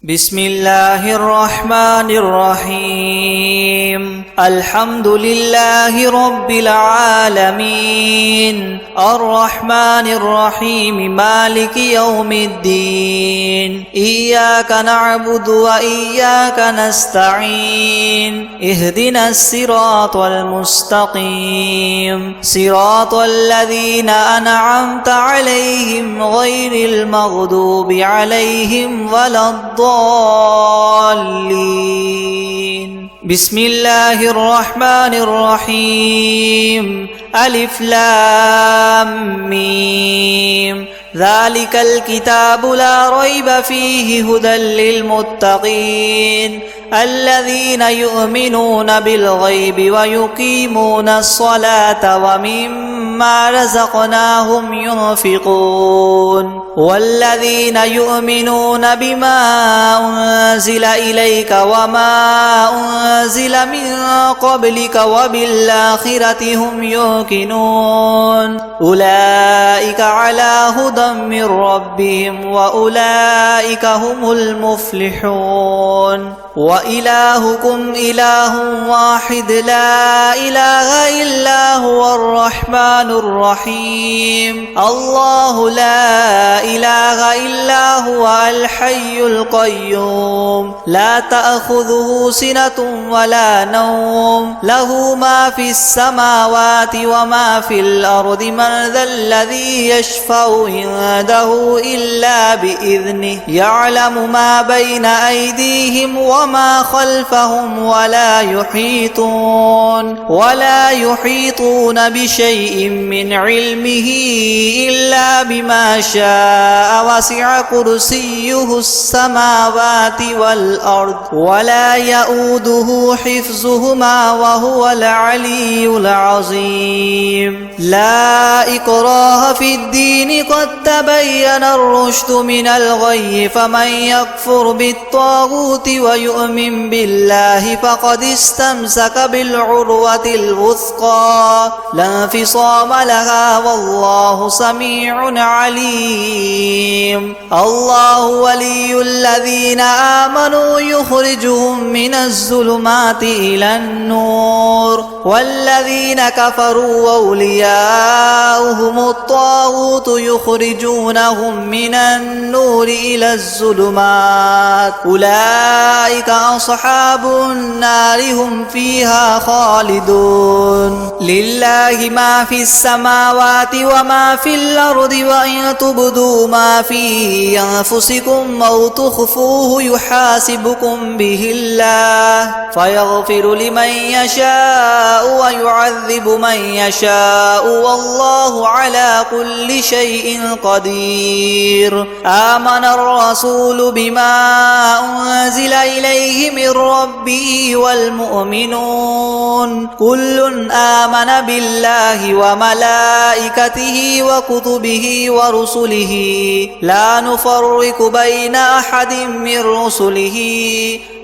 بسم الله الرحمن الرحيم الحمد لله رب العالمين الرحمن الرحيم مالك يوم الدين إياك نعبد وإياك نستعين اهدنا الصراط المستقيم صراط الذين أنعمت عليهم غير المغضوب عليهم ولا الضالين بسم الله الرحمن الرحيم ألف لام ميم ذلك الكتاب لا ريب فيه هدى للمتقين الذين يؤمنون بالغيب ويقيمون الصلاة ومما رزقناهم ينفقون والذين يؤمنون بما أنزل إليك وما أنزل من قبلك وبالآخرة هم يوقنون أولئك على هدى من ربهم وأولئك هم المفلحون وإلهكم إله واحد لا إله إلا هو الرحمن الرحيم الله لا إله إلا هو الحي القيوم لا تأخذه سنة ولا نوم له ما في السماوات وما في الأرض من ذا الذي يشفع عنده إلا بإذنه يعلم ما بين أيديهم وما خلفهم ولا يحيطون بشيء من علمه إلا بما شاء وسع كرسيه السماوات والأرض ولا يؤوده حفظهما وهو العلي العظيم لا إكراه في الدين قد تبين الرشد من الغي فمن يكفر بالطاغوت ويؤمن بالله فقد استمسك بالعروة الوثقى لا انفصام لها والله سميع عليم الله ولي الذين آمنوا يخرجهم من الظلمات إلى النور والذين كفروا أولياؤهم الطاغوت يخرجونهم من النور إلى الظلمات أولئك أصحاب النار هم فيها خالدون لله ما في السماوات وما في الأرض وإن تبدوا ما في أنفسكم أو تخفوه يحاسبكم به الله فيغفر لمن يشاء ويعذب من يشاء والله على كل شيء قدير آمن الرسول بما أنزل إليه من ربه والمؤمنون كل آمن بالله وملائكته وكتبه ورسله لا نفرق بين أحد من رسله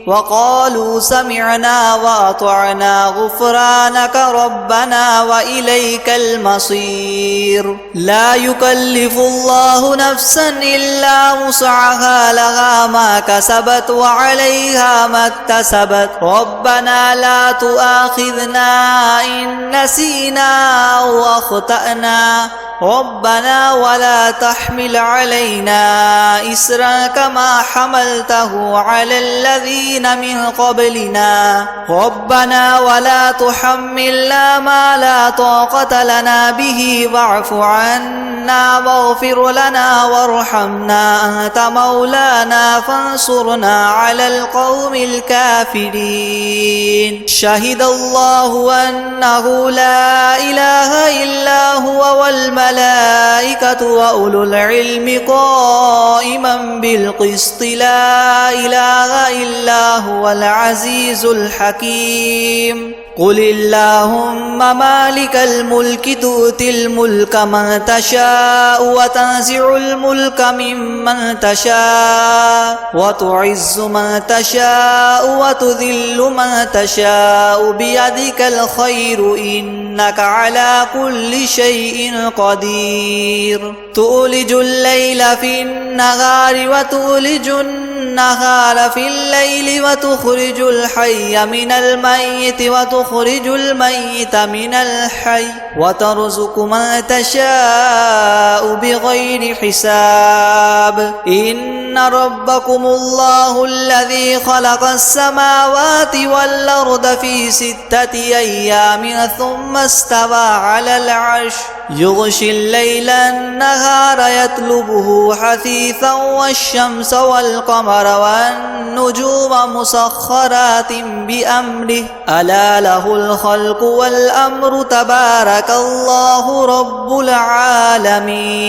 وقالوا سمعنا وأطعنا غفرانك ربنا وإليك المصير لا يكلف الله نفسا إلا وسعها لها ما كسبت وعليها ما اكتسبت ربنا لا تؤاخذنا إن نسينا أو أخطأنا ربنا ولا تحمل علينا إسرا كما حملته على الذين من قبلنا ربنا ولا تحملنا ما لا طاقة لنا به واعف عنا واغفر لنا وارحمنا أنت مولانا فانصرنا على القوم الكافرين شهد الله أنه لا إله إلا هو والملائكة وأولو العلم قائما بالقسط لا إله إلا هو العزيز الحكيم قل اللهم مالك الملك تؤتي الملك من تشاء وتنزع الملك ممن تشاء وتعز من تشاء وتذل من تشاء بيدك الخير إنك على كل شيء قدير تولج الليل في النهار وتولج النهار في الليل وتخرج الحي من الميت وتخرج الميت من الحي وترزق من تشاء بغير حساب إن ربكم الله الذي خلق السماوات والأرض في 6 أيام ثم استوى على العرش يغشي الليل النهار يطلبه حثيثا والشمس والقمر والنجوم مسخرات بأمره ألا له الخلق والأمر تبارك الله رب العالمين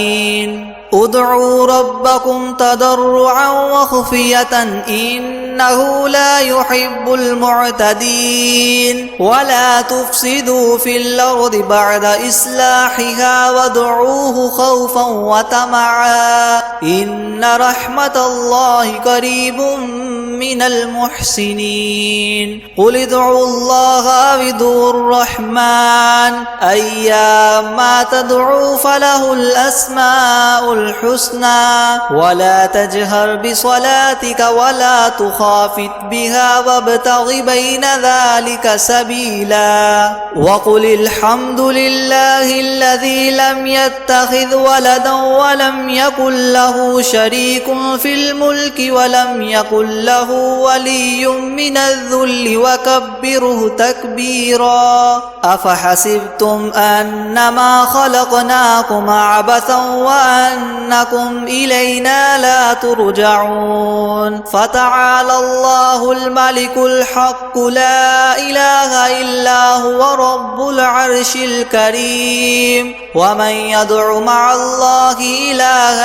ادعوا ربكم تضرعا وخفية إنه لا يحب المعتدين ولا تفسدوا في الأرض بعد إصلاحها وادعوه خوفا وطمعا إن رحمة الله قريب من المحسنين قل ادعوا الله أو ادعوا الرحمن أيما تدعوا فله الأسماء الحسنى ولا تجهر بصلاتك ولا تخافت بها وابتغ بين ذلك سبيلا وقل الحمد لله الذي لم يتخذ ولدا ولم يكن له شريك في الملك ولم يكن له ولي من الذل وكبره تكبيرا أفحسبتم أنما خلقناكم عبثا وأنكم إلينا لا ترجعون فتعالى الله الملك الحق لا إله إلا هو رب العرش الكريم ومن يدع مع الله إلها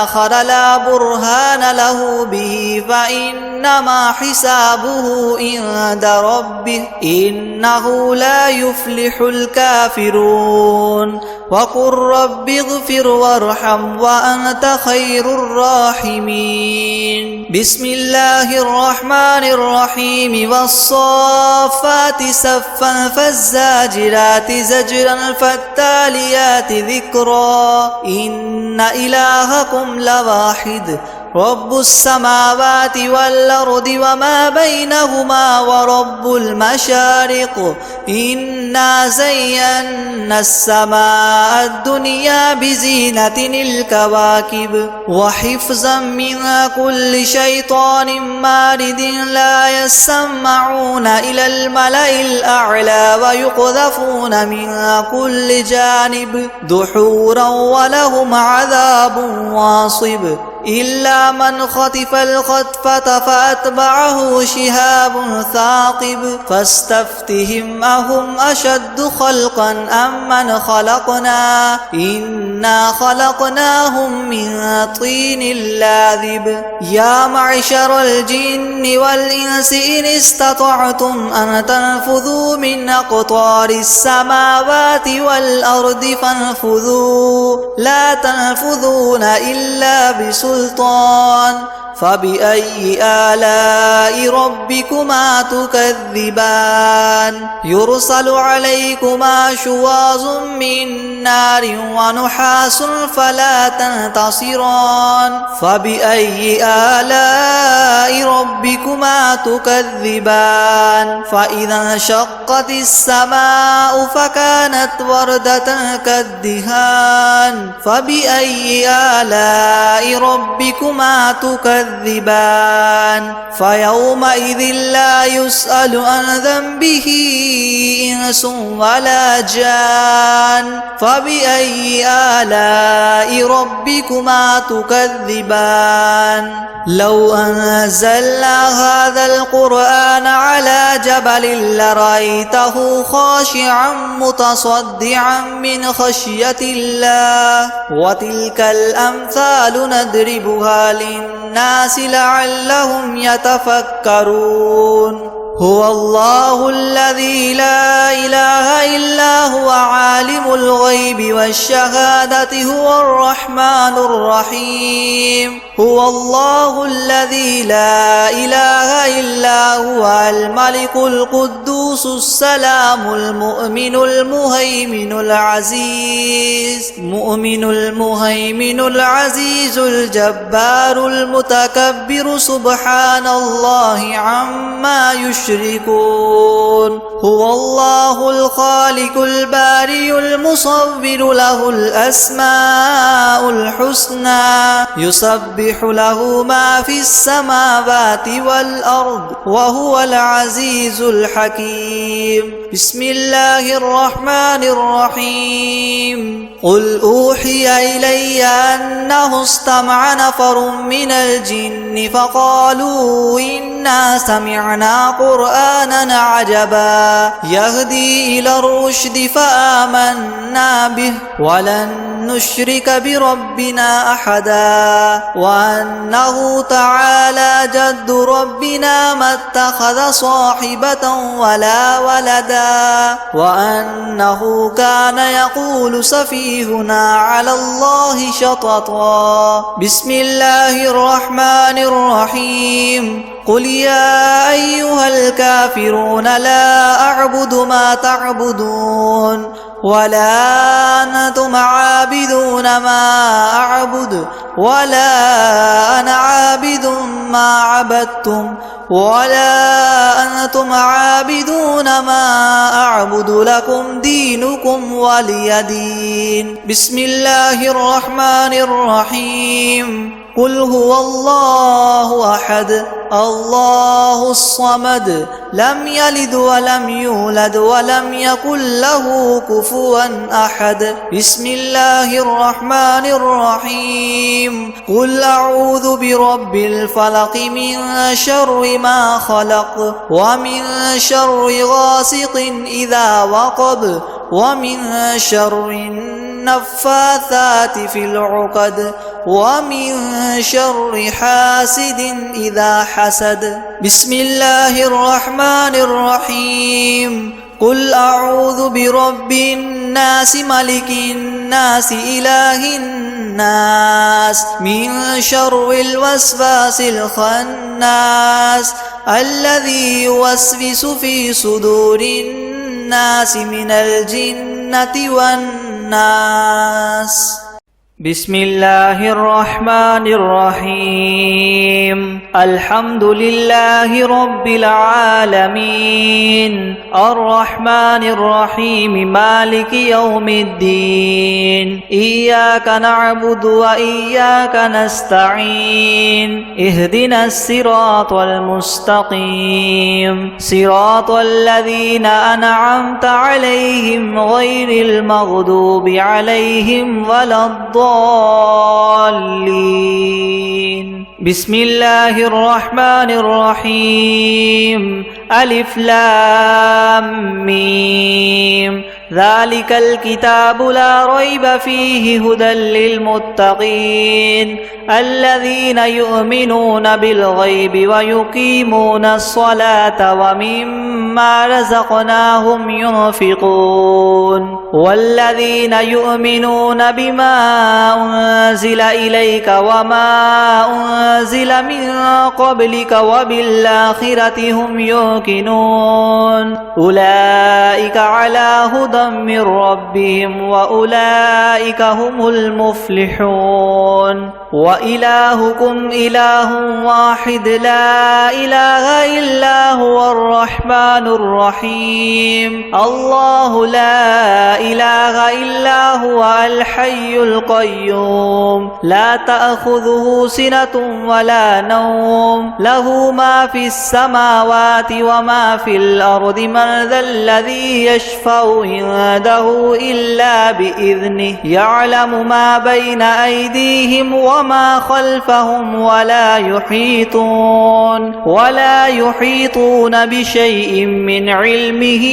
آخر لا برهان له به فإنما حسابه عند ربه إنه لا يفلح الكافرون وقل رب اغفر وارحم وأنت خير الراحمين بسم الله الرحمن الرحيم والصافات صفا فالزاجرات زجرا فالتاليات ذكرا إن إلهكم لواحد رب السماوات والأرض وما بينهما ورب المشارق إنا زينا السماء الدنيا بزينة الكواكب وحفظا من كل شيطان مارد لا يسمعون إلى الملأ الأعلى ويقذفون من كل جانب دحورا ولهم عذاب واصب إلا من خطف الخطفة فأتبعه شهاب ثاقب فاستفتهم أهم أشد خلقا أم من خلقنا إنا خلقناهم من طين لاذب يا معشر الجن والإنس إن استطعتم أن تنفذوا من أقطار السماوات والأرض فانفذوا لا تنفذون إلا بسلطان فبأي آلاء ربكما تكذبان يرسل عليكما شواظ من نار ونحاس فلا تنتصران فبأي آلاء ربكما تكذبان فإذا انشقت السماء فكانت وردة كالدهان فبأي آلاء ربكما تكذبان فيومئذ لا يسأل عن ذنبه إنس ولا جان فبأي آلاء ربكما تكذبان لو أنزلنا هذا القرآن على جبل لرأيته خاشعا متصدعا من خشية الله وتلك الأمثال نضربها للناس لعلهم يتفكرون هو الله الذي لا إله إلا هو عالم الغيب والشهادة هو الرحمن الرحيم هو الله الذي لا إله إلا هو الملك القدوس السلام المؤمن المهيمن العزيز الجبار المتكبر سبحان الله عما يشركون هو الله الخالق البارئ المصور له الأسماء الحسنى يسبح له ما في السماوات والأرض وهو العزيز الحكيم بسم الله الرحمن الرحيم قل أوحي إلي أنه استمع نفر من الجن فقالوا إنا سمعنا قرآنا عجبا يهدي إلى الرشد فآمنا به ولن نشرك بربنا أحدا وأنه تعالى جد ربنا ما اتخذ صاحبة ولا ولدا وأنه كان يقول سفيهنا على الله شططا بسم الله الرحمن الرحيم قل يا أيها الكافرون لا أعبد ما تعبدون ولا أنتم عابدون ما أعبد ولا أنا عابد ما عبدتم ولا أنتم عابدون ما أعبد لكم دينكم ولي دين بسم الله الرحمن الرحيم قل هو الله أحد الله الصمد لم يلد ولم يولد ولم يكن له كفوا أحد بسم الله الرحمن الرحيم قل أعوذ برب الفلق من شر ما خلق ومن شر غاسق إذا وقب ومن شر النفاثات في العقد ومن شر حاسد إذا حسد بسم الله الرحمن الرحيم قل أعوذ برب الناس ملك الناس إله الناس من شر الوسواس الخناس الذي يوسوس في صدور الناس من الجنة والناس بسم الله الرحمن الرحيم الحمد لله رب العالمين الرحمن الرحيم مالك يوم الدين إياك نعبد وإياك نستعين اهدنا الصراط المستقيم صراط الذين أنعمت عليهم غير المغضوب عليهم ولا الضالين بسم الله الرحمن الرحيم ألف لام ميم ذلك الكتاب لا ريب فيه هدى للمتقين الذين يؤمنون بالغيب ويقيمون الصلاة ومما رزقناهم ينفقون والذين يؤمنون بما أنزل إليك وما أنزل من قبلك وبالآخرة هم يوقنون أولئك على هدى من ربهم وأولئك هم المفلحون وإلهكم إله واحد لا إله إلا هو الرحمن الرحيم الله لا إله إلا هو الحي القيوم لا تأخذه سنة ولا نوم له ما في السماوات وما في الأرض من ذا الذي يشفع عنده إلا بإذنه يعلم ما بين أيديهم وما خلفهم ولا يحيطون بشيء من علمه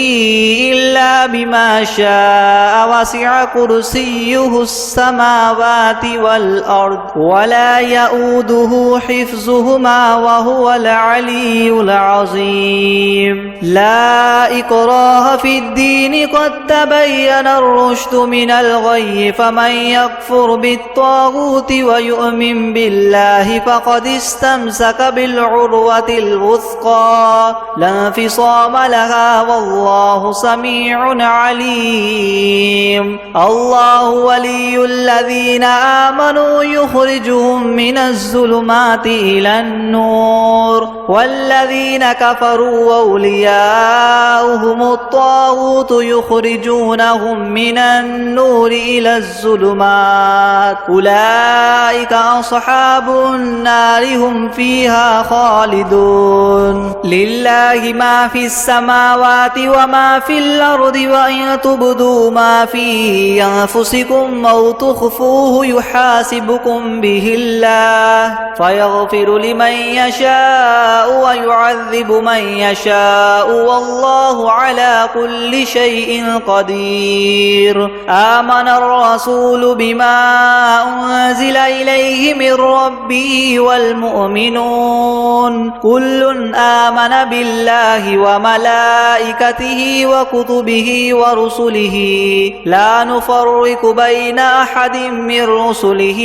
إلا بما شاء وسع كرسيه السماوات والأرض ولا يؤوده حفظهما وهو العلي العظيم لا إكراه في الدين قد تبين الرشد من الغي فمن يكفر بالطاغوت ويؤمن بالله فقد استمسك بالعروة الوثقى لا انفصام لها والله سميع عليم الله ولي الذين آمنوا يخرجهم من الظلمات إلى النور والذين كفروا أولياؤهم الطاغوت يخرجونهم من النور إلى الظلمات أولئك أصحاب النار هم فيها خالدون لله ما في السماوات وما في الأرض وإن تبدوا ما في أنفسكم أو تخفوه يحاسبكم به الله فيغفر لمن يشاء ويعذب من يشاء والله على كل شيء قدير آمن الرسول بما أنزل إليه من ربه والمؤمنون كل آمن بالله وملائكته وكتبه ورسله لا نفرق بين أحد من رسله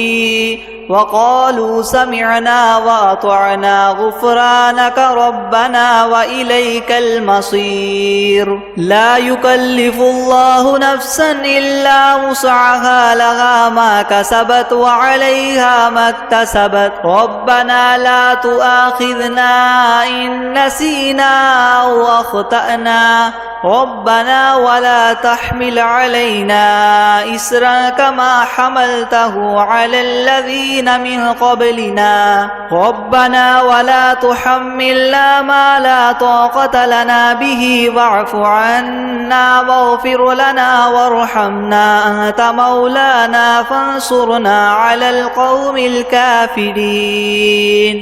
وقالوا سمعنا وأطعنا غفرانك ربنا وإليك المصير لا يكلف الله نفسا إلا وسعها لها ما كسبت وعليها ما اكتسبت ربنا لا تؤاخذنا إن نسينا أو أخطأنا ربنا ولا تحمل علينا إسرا كما حملته على الذين من قبلنا ربنا ولا تحملنا ما لا طاقة لنا به واعف عنا واغفر لنا وارحمنا أنت مولانا فانصرنا على القوم الكافرين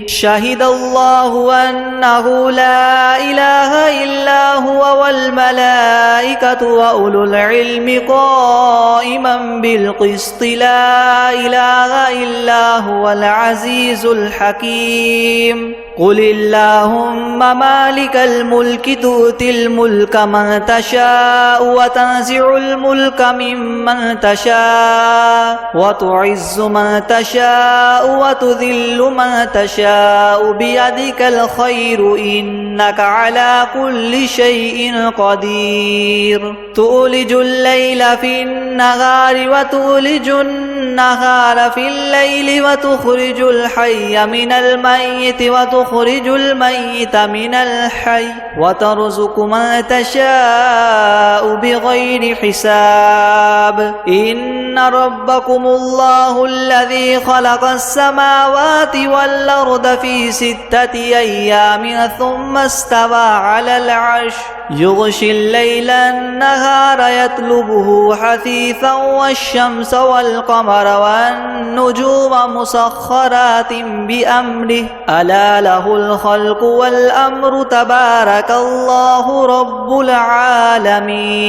شهد الله أنه لا إله إلا هو والملائكة وأولو العلم قائما بالقسط لا إله إلا هو العزيز الحكيم قل اللهم مالك الملك تؤتي الملك من تشاء وتنزع الملك ممن تشاء وتعز من تشاء وتذل من تشاء بيدك الخير إنك على كل شيء قدير تولج الليل في النهار وتولج النهار في الليل وتخرج الحي من الميت وتخرج الميت من الحي وترزق من تشاء بغير حساب إن ربكم الله الذي خلق السماوات والأرض في 6 أيام ثم استوى على العرش يغشي الليل النهار يطلبه حثيثا والشمس والقمر والنجوم مسخرات بأمره ألا له الخلق والأمر تبارك الله رب العالمين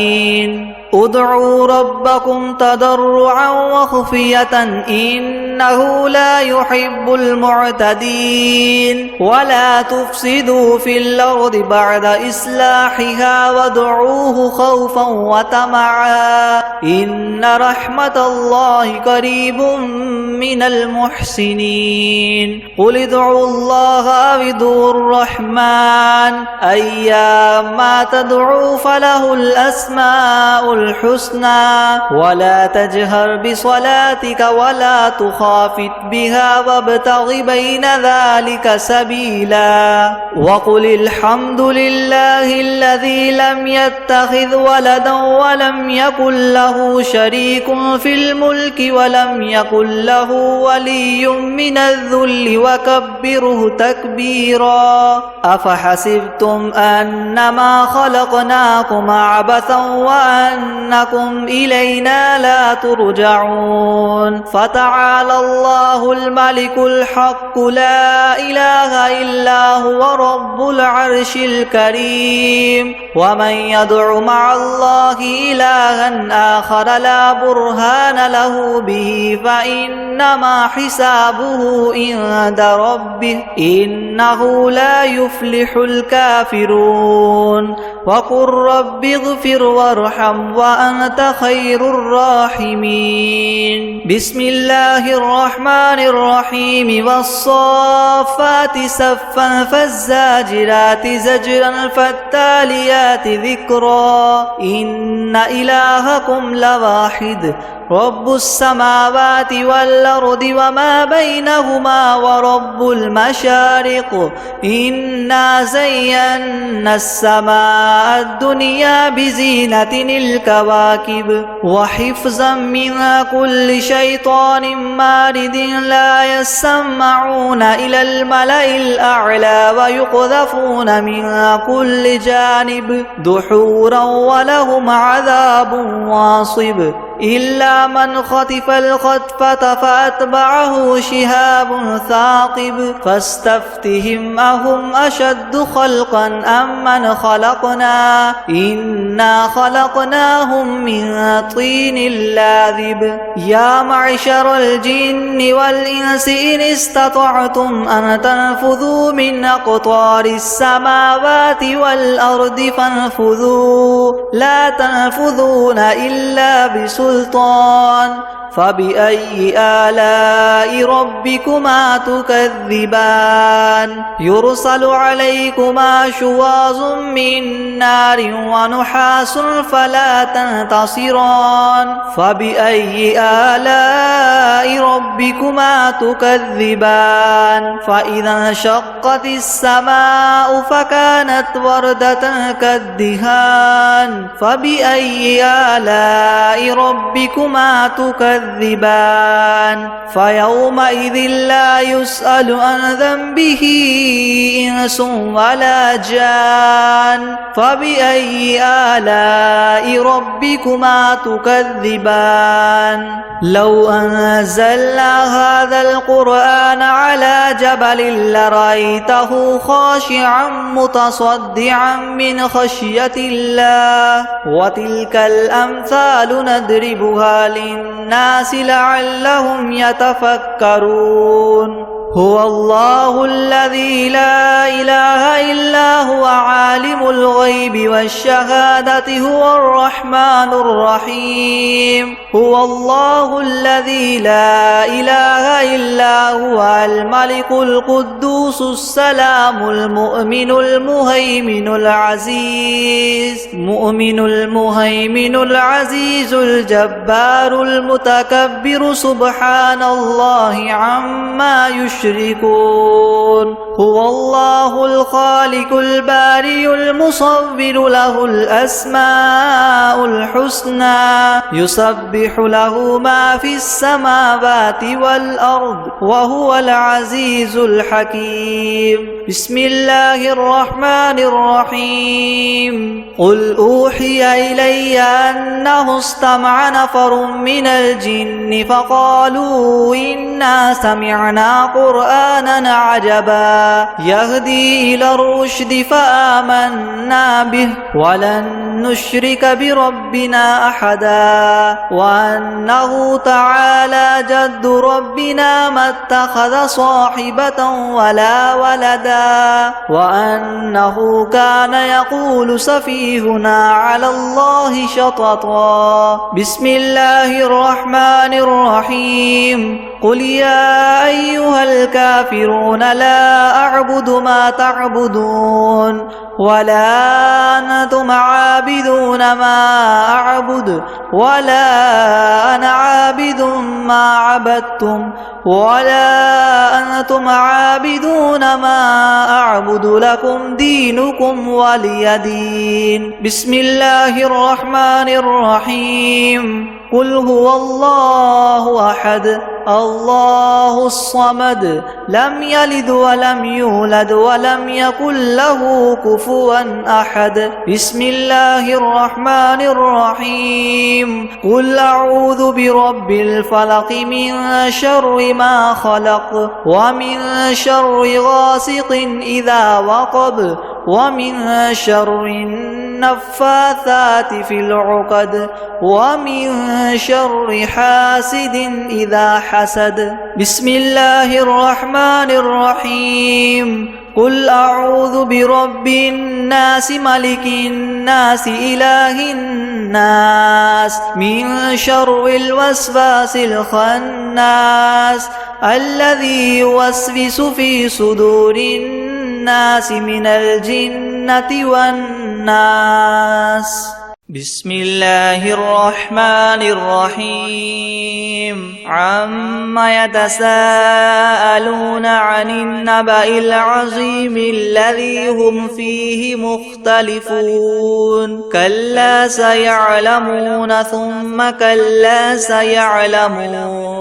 ادعوا ربكم تضرعا وخفية إنه لا يحب المعتدين ولا تفسدوا في الأرض بعد إصلاحها وادعوه خوفا وطمعا إن رحمة الله قريب من المحسنين قل ادعوا الله أو ادعوا الرحمن أيما تدعوا فله الأسماء الحسنى ولا تجهر بصلاتك ولا تخافت بها وابتغ بين ذلك سبيلا وقل الحمد لله الذي لم يتخذ ولدا ولم يكن له شريك في الملك ولم يكن له ولي من الذل وكبره تكبيرا أفحسبتم أنما خلقناكم عبثا وأنكم إلينا لا ترجعون فتعالى الله الملك الحق لا إله إلا هو رب العرش الكريم ومن يدع مع الله إلها آخر لا برهان له به فإنما حسابه عند ربه إنه لا يفلح الكافرون وقل رب اغفر وارحم وأنت خير الراحمين بسم الله الرحمن الرحيم والصافات صفا فالزاجرات زجرا فالتاليات ذكرا إن إلهكم لواحد رب السماوات والأرض وما بينهما ورب المشارق إنا زينا السماء الدنيا بزينة الكواكب وحفظا من كل شيطان مارد لا يسمعون إلى الملأ الأعلى ويقذفون من كل جانب دحورا ولهم عذاب واصب إلا من خطف الخطفة فأتبعه شهاب ثاقب فاستفتهم أهم أشد خلقا أم من خلقنا إنا خلقناهم من طين لاذب يا معشر الجن والإنس إن استطعتم أن تنفذوا من أقطار السماوات والأرض فانفذوا لا تنفذون إلا بسلطان فبأي آلاء ربكما تكذبان يرسل عليكما شواظ من نار ونحاس فلا تنتصران فبأي آلاء ربكما تكذبان فإذا انشقت السماء فكانت وردة كالدهان فبأي آلاء ربكما تكذبان فيومئذ لا يسأل عن ذنبه إنس ولا جان فبأي آلاء ربكما تكذبان لو أنزلنا هذا القرآن على جبل لرأيته خاشعا متصدعا من خشية الله وتلك الأمثال نضربها للناس لعلهم يتفكرون هو الله الذي لا إله إلا هو عالم الغيب والشهادة هو الرحمن الرحيم هو الله الذي لا إله إلا هو الملك القدوس السلام المؤمن المهيمن العزيز الجبار المتكبر سبحان الله عما يشركون هو الله الخالق البارئ المصور له الأسماء الحسنى يسبح له ما في السماوات والأرض وهو العزيز الحكيم بسم الله الرحمن الرحيم قل أوحي إلي أنه استمع نفر من الجن فقالوا إنا سمعنا قرآنا عجبا يهدي إلى الرشد فآمنا به ولن نشرك بربنا أحدا وأنه تعالى جد ربنا ما اتخذ صاحبة ولا ولدا وأنه كان يقول سفيهنا على الله شططا بسم الله الرحمن الرحيم قل يا أيها الكافرون لا أعبد ما تعبدون ولا أنتم عابدون ما أعبد ولا أنا عابد ما عبدتم ولا أنتم عابدون ما أعبد لكم دينكم ولي دين. بسم الله الرحمن الرحيم. قل هو الله أحد الله الصمد لم يلد ولم يولد ولم يكن له كفوا أحد. بسم الله الرحمن الرحيم. قل أعوذ برب الفلق من شر ما خلق ومن شر غاسق إذا وقب ومن شر النفاثات في العقد ومن شر حاسد إذا حسد. بسم الله الرحمن الرحيم. قل أعوذ برب الناس ملك الناس إله الناس من شر الوسواس الخناس الذي يوسوس في صدور الناس من الجنة والناس. بسم الله الرحمن الرحيم. عما يتساءلون عن النبأ العظيم الذي هم فيه مختلفون كلا سيعلمون ثم كلا سيعلمون.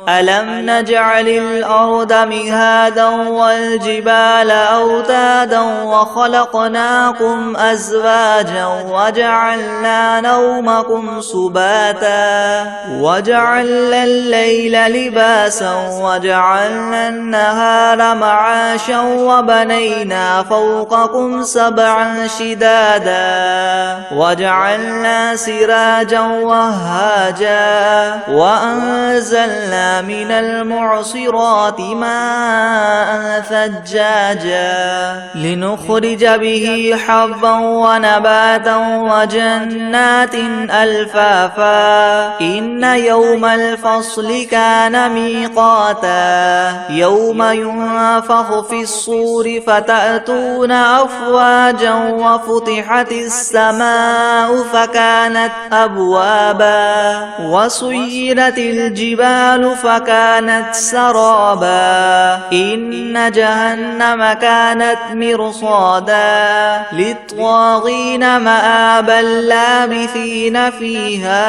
ألم نجعل الأرض مهادا والجبال أوتادا وخلقناكم أزواجا وجعلنا نومكم سباتا وجعلنا الليل لباسا وجعلنا النهار معاشا وبنينا فوقكم سبعا شدادا وجعلنا سراجا وهاجا وأنزلنا من المعصرات ماء ثجاجا لنخرج به حبا ونباتا وجنات ألفافا. إن يوم الفصل كان ميقاتا يوم ينفخ في الصور فتأتون أفواجا وفتحت السماء فكانت أبوابا وسيرت الجبال فكانت سرابا. إن جهنم كانت مرصادا للطاغين مآبا لابثين فيها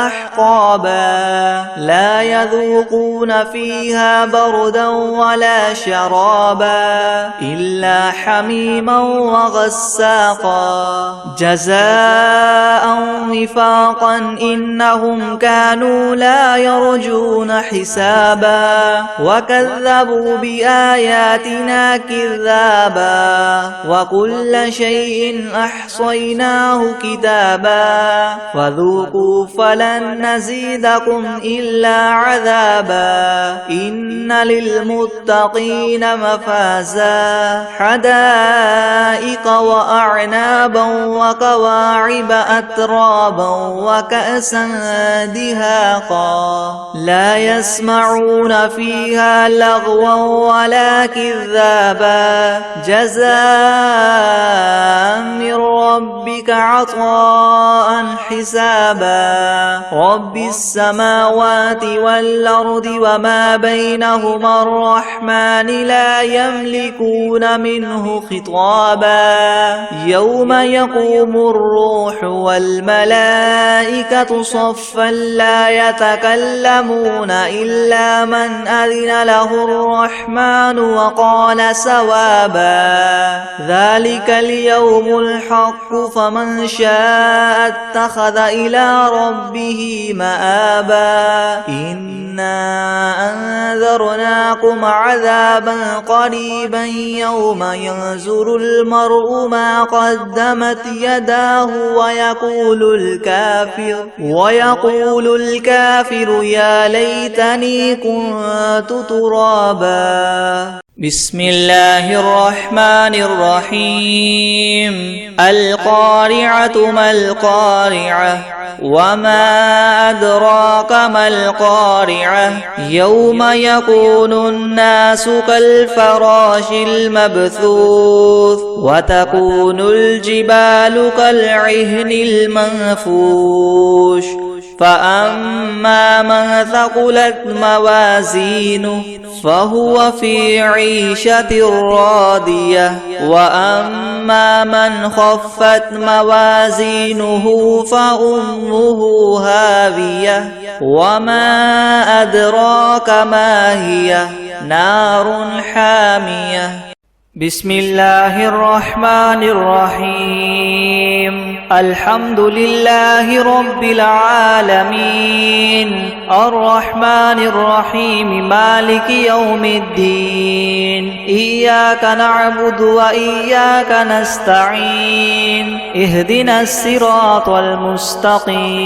أحقابا لا يذوقون فيها بردا ولا شرابا إلا حميما وغساقا جزاء وفاقا. إنهم كانوا لا يرجون حسابا وكذبوا بآياتنا كذابا وكل شيء أحصيناه كتابا فذوقوا فلن نزيدكم إلا عذابا. إن للمتقين مفازا حدائق وأعنابا وكواعب أترابا وكأسا دهاقا لا يسمعون فيها لغوا ولا كذابا جزاء من ربك عطاء حسابا. رب السماوات والأرض وما بينهما الرحمن لا يملكون منه خطابا. يوم يقوم الروح والملائكة صفا لا يتكلمون إلا من أذن له الرحمن وقال سوابا. ذلك اليوم الحق فمن شاء اتخذ إلى ربه مآبا. إنا أنذرناكم عذابا قريبا يوم ينظر المرء ما قدمت يداه ويقول الكافر يا ليتني كنت ترابا. بسم الله الرحمن الرحيم القارعة ما القارعة وما أدراك ما القارعة يوم يكون الناس كالفراش المبثوث وتكون الجبال كالعهن المنفوش فأما من ثقلت موازينه فهو في عيشة راضية وأما من خفت موازينه فأمه هاوية وما أدراك ما هي نار حامية بسم الله الرحمن الرحيم الحمد لله رب العالمين الرحمن الرحيم مالك يوم الدين إياك نعبد وإياك نستعين اهدنا الصراط المستقيم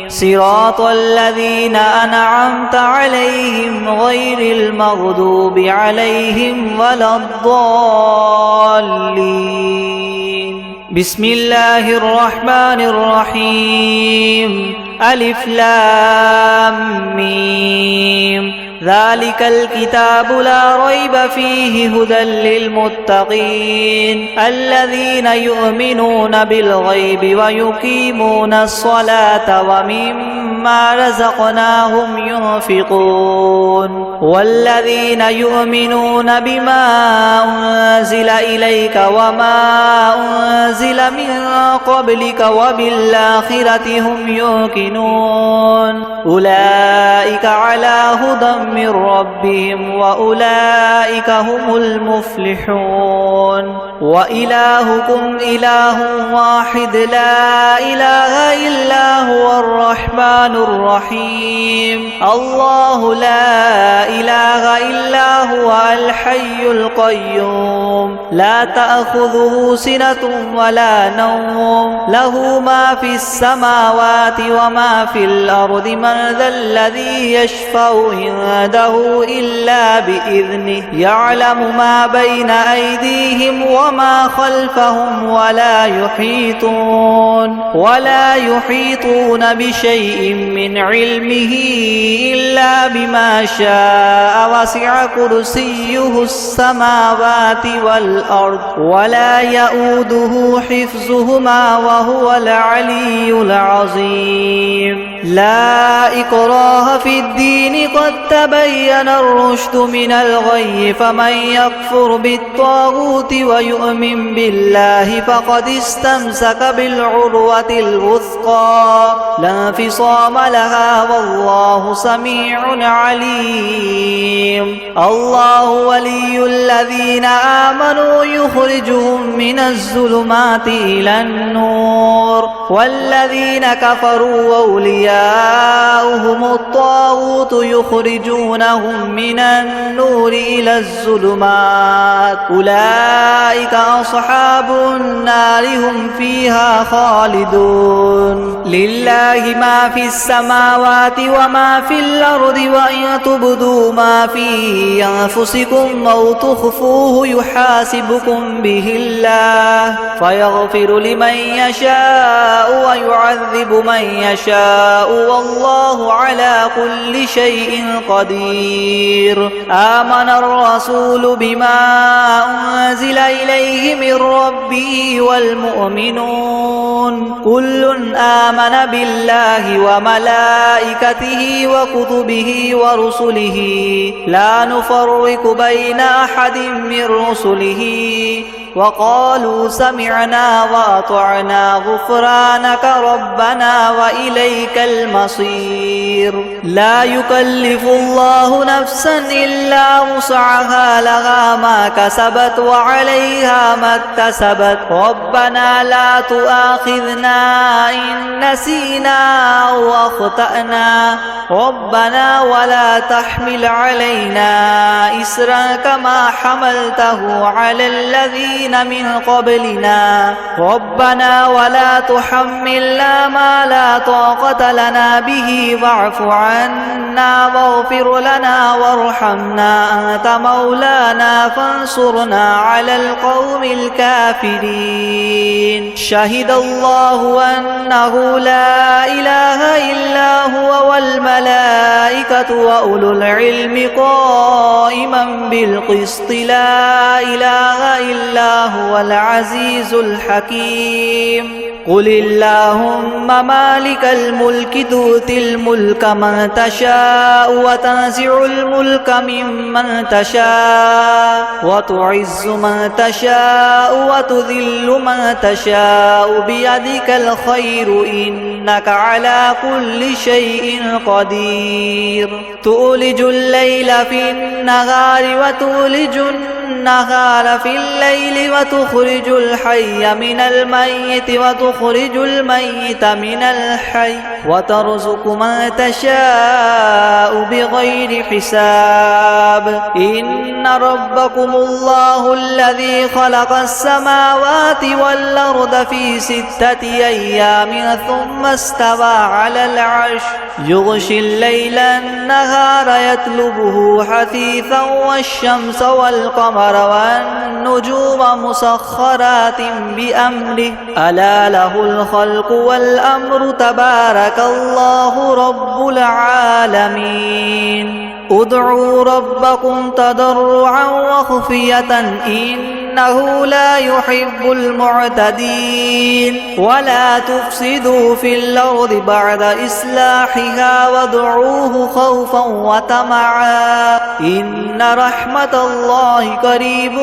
صراط الذين أنعمت عليهم غير المغضوب عليهم ولا الضالين بسم الله الرحمن الرحيم ألف لام ميم ذلك الكتاب لا ريب فيه هدى للمتقين الذين يؤمنون بالغيب ويقيمون الصلاة ومما رزقناهم ينفقون والذين يؤمنون بما أنزل إليك وما أنزل من قبلك وبالآخرة هم يوقنون أولئك على هدى من ربهم وأولئك هم المفلحون وإلهكم إله واحد لا إله إلا هو الرحمن الرحيم الله لا إله إلا هو الحي القيوم لا تأخذه سنة ولا نوم له ما في السماوات وما في الأرض من ذا الذي يشفع عنده إلا بإذنه يعلم ما بين أيديهم وما خلفهم ولا يحيطون بشيء من علمه إلا بما شاء وسع كرسيه السماوات والأرض ولا يؤوده حفظهما وهو العلي العظيم لا إكراه في الدين قد تبين الرشد من الغي فمن يكفر بالطاغوت ويؤمن بالله فقد استمسك بالعروة الوثقى لا انفصام لها والله سميع عليم الله ولي الذين آمنوا يخرجهم من الظلمات إلى النور والذين كفروا أولياؤهم الطاغوت يخرجونهم من النور إلى الظلمات أولئك أصحاب النار هم فيها خالدون لله ما في السماوات وما في الأرض وإن تبدوا ما في أنفسكم أو تخفوه يحاسبكم به الله فيغفر لمن يشاء ويعذب من يشاء والله على كل شيء قدير آمن الرسول بما أنزل إليه من ربه والمؤمنون كل آمن بالله وملائكته وكتبه ورسله لا نفرق بين أحد من رسله وقالوا سمعنا وأطعنا غفرانك ربنا وإليك المصير لا يكلف الله نفسا إلا وسعها لها ما كسبت وعليها ما اكتسبت ربنا لا تؤاخذنا إن نسينا أو أخطأنا ربنا ولا تحمل علينا إسرا كما حملته على الذين الذين من قبلنا ربنا ولا تحملنا ما لا طاقة لنا به واعف عنا واغفر لنا وارحمنا أنت مولانا فانصرنا على القوم الكافرين شهد الله أنه لا إله إلا هو والملائكة وأولو العلم قائما بالقسط لا إله إلا هو العزيز الحكيم قل اللهم مالك الملك تؤتي الملك من تشاء وتنزع الملك ممن تشاء وتعز من تشاء وتذل من تشاء بيدك الخير إنك على كل شيء قدير تولج الليل في النهار وتولج النهار في الليل وتخرج الحي من الميت وتخرج الميت من الحي وترزق من تشاء بغير حساب إن ربكم الله الذي خلق السماوات والأرض في 6 أيام ثم استوى على العرش يغشي الليل النهار يطلبه حثيثا والشمس والقمر والنجوم مسخرات بأمره ألا له الخلق والأمر تبارك الله رب العالمين ادعوا ربكم تضرعا وخفية إنه لا يحب المعتدين ولا تفسدوا في الأرض بعد إصلاحها وادعوه خوفا وطمعا إن رحمة الله قريب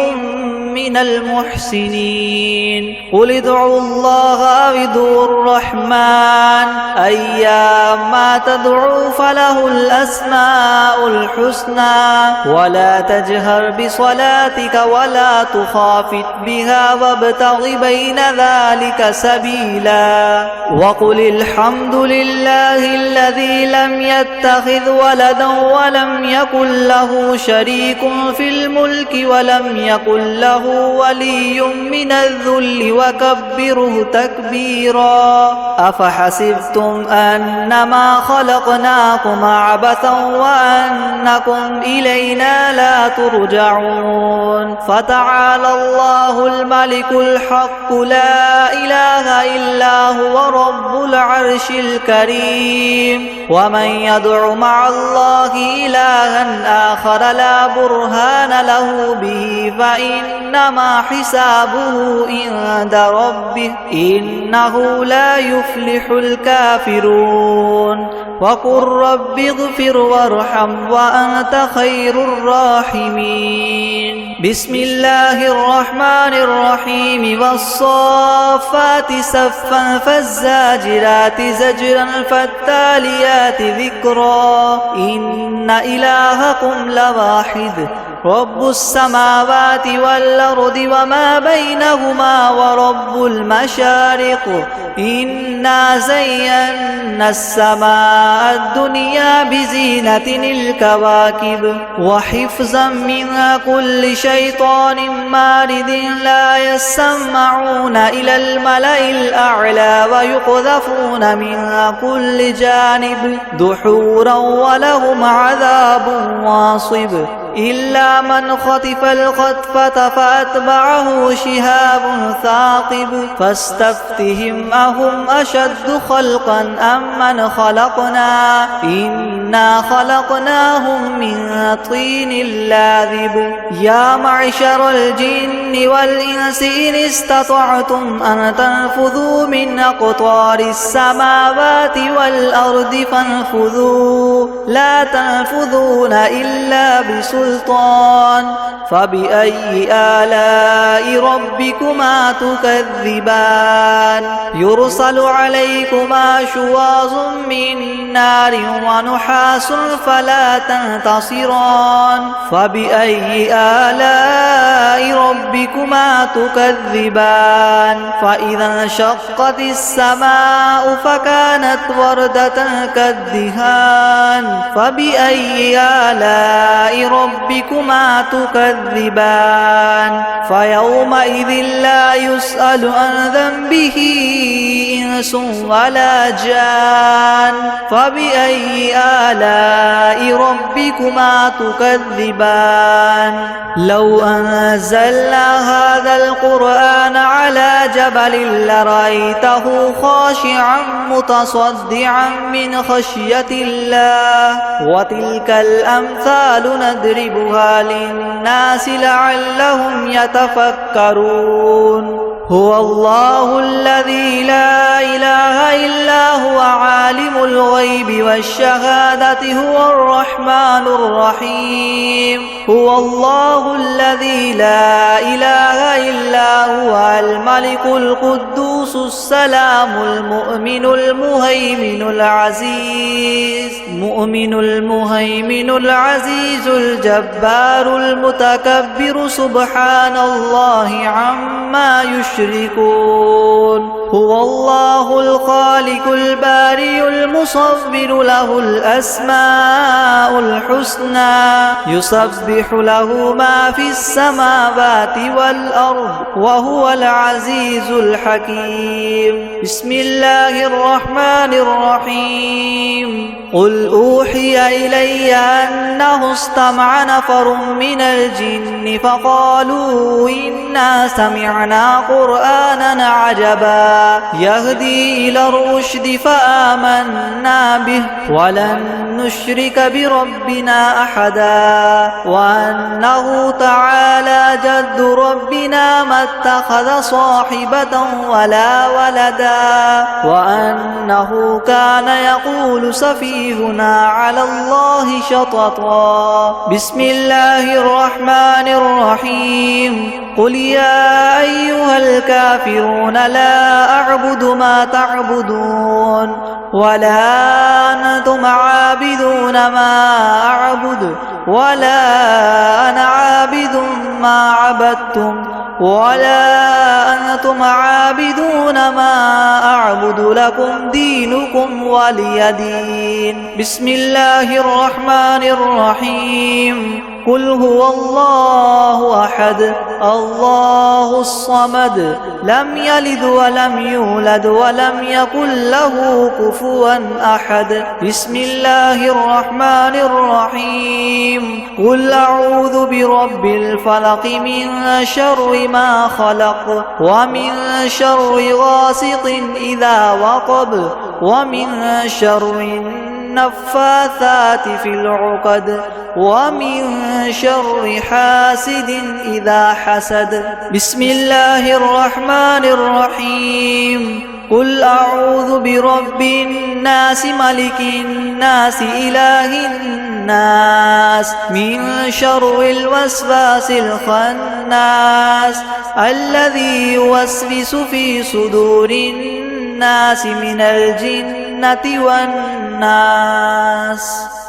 من المحسنين قل ادعوا الله أو ادعوا الرحمن أيما تدعوا فله الأسماء الحسنى ولا تجهر بصلاتك ولا تخافت بها وابتغ بين ذلك سبيلا وقل الحمد لله الذي لم يتخذ ولدا ولم يكن له شريك في الملك ولم يكن له ولي من الذل وكبره تكبيرا أفحسبتم أنما خلقناكم عبثا وأنكم إلينا لا ترجعون فتعالى الله الملك الحق لا إله إلا هو رب العرش الكريم ومن يدع مع الله إلها آخر لا برهان له به فإنما حسابه عند ربه إنه لا يفلح الكافرون وقل رب اغفر وارحم وأنت خير الراحمين بسم الله الرحمن الرحيم والصافات صفا فالزاجرات زجرا فالتاليات ذكرا إن إلهكم لواحد رب السماوات والأرض وما بينهما ورب المشارق إنا زينا السماء الدنيا بزينة الكواكب وحفظا من كل شيطان مارد لا يسمعون إلى الملأ الأعلى ويقذفون من كل جانب دحورا ولهم عذاب واصب إلا من خطف الخطفة فأتبعه شهاب ثاقب فاستفتهم أهم أشد خلقا أم من خلقنا إنا خلقناهم من طين لاذب يا معشر الجن والإنس إن استطعتم أن تنفذوا من أقطار السماوات والأرض فانفذوا لا تنفذون إلا بسلطان فبأي آلاء ربكما تكذبان يرسل عليكما شواظ من نار ونحاس فلا تنتصران فبأي آلاء ربكما تكذبان فإذا انشقت السماء فكانت وردة كالدهان فبأي آلاء ربكما تكذبان تكذبان فيومئذ لا يسأل عن ذنبه إنس ولا جان فبأي آلاء ربكما تكذبان لو أنزلنا هذا القرآن على جبل لرأيته خاشعا متصدعا من خشية الله وتلك الأمثال نضربها للناس لعلهم يتفكرون هو الله الذي لا إله إلا هو عالم الغيب والشهادة هو الرحمن الرحيم هو الله الذي لا إله إلا هو الملك القدوس السلام المؤمن المهيمن العزيز الجبار المتكبر سبحان الله عما يشركون هو الله الخالق البارئ المصور له الأسماء الحسنى يسبح له ما في السماوات والأرض وهو العزيز الحكيم بسم الله الرحمن الرحيم قل أوحي إلي أنه استمع نفر من الجن فقالوا إنا سمعنا قرآنا عجبا يهدي إلى الرشد فآمنا به ولن نشرك بربنا أحدا وأنه تعالى جد ربنا ما اتخذ صاحبة ولا ولدا وأنه كان يقول سفيهنا على الله شططا بسم الله الرحمن الرحيم قل يا أيها الكافرون لا أعبد ما تعبدون ولا أنتم عابدون ما أعبد ولا أنا عابد ما عبدتم ولا أنتم عابدون ما أعبد لكم دينكم ولي دين بسم الله الرحمن الرحيم قل هو الله أحد الله الصمد لم يلد ولم يولد ولم يكن له كفوا أحد بسم الله الرحمن الرحيم قل أعوذ برب الفلق من شر ما خلق ومن شر غاسق إذا وقب ومن شر النفاثات في العقد ومن شر حاسد إذا حسد بسم الله الرحمن الرحيم قل أعوذ برب الناس ملك الناس إله الناس من شر الوسواس الخناس الذي يوسوس في صدور الناس من الجنة والناس